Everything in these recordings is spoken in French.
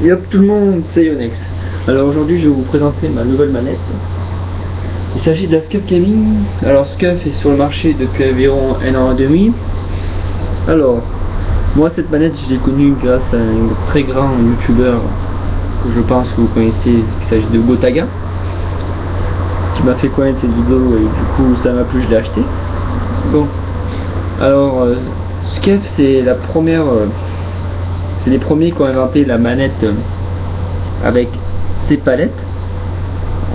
Et hop tout le monde, c'est Yonex. Alors aujourd'hui je vais vous présenter ma nouvelle manette. Il s'agit de la Scuf Gaming. Alors Scuf est sur le marché depuis environ 1 an et demi. Alors, moi cette manette je l'ai connue grâce à un très grand youtubeur que je pense que vous connaissez, il s'agit de Gotaga, qui m'a fait connaître cette vidéo et du coup ça m'a plu, je l'ai acheté. Bon, alors Scuf c'est la première... c'est les premiers qui ont inventé la manette avec ces palettes.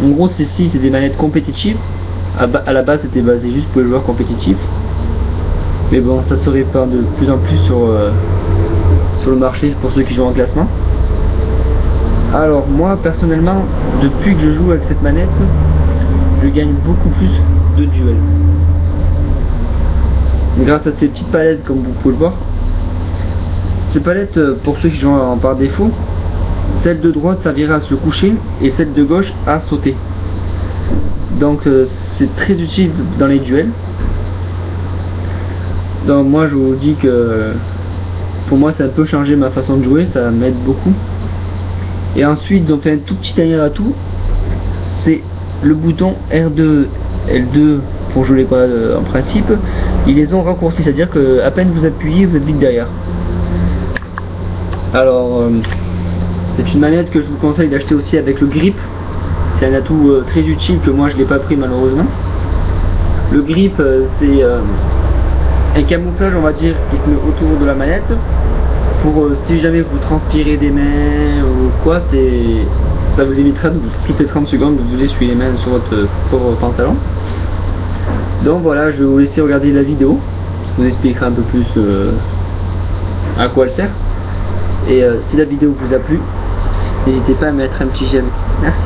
En gros, ceci c'est des manettes compétitives. À la base, c'était basé juste pour les joueurs compétitifs. Mais bon, ça se répand de plus en plus sur le marché pour ceux qui jouent en classement. Alors, moi personnellement, depuis que je joue avec cette manette, je gagne beaucoup plus de duels. Grâce à ces petites palettes, comme vous pouvez le voir. Ces palettes, pour ceux qui jouent par défaut, celle de droite servira à se coucher et celle de gauche à sauter. Donc c'est très utile dans les duels. Donc moi je vous dis que pour moi ça a un peu changé ma façon de jouer, ça m'aide beaucoup. Et ensuite ils ont fait un tout petit dernier atout, c'est le bouton R2, L2 pour jouer les quads en principe. Ils les ont raccourcis, c'est-à-dire que à peine vous appuyez, vous êtes vite derrière. Alors c'est une manette que je vous conseille d'acheter aussi avec le grip. C'est un atout très utile que moi je l'ai pas pris malheureusement. Le grip c'est un camouflage on va dire qui se met autour de la manette pour si jamais vous transpirez des mains ou quoi, ça vous évitera de toutes les 30 secondes de vous essuyer les mains sur votre pauvre pantalon. Donc voilà, je vais vous laisser regarder la vidéo, je vous expliquerai un peu plus à quoi elle sert. Et si la vidéo vous a plu, n'hésitez pas à mettre un petit j'aime. Merci.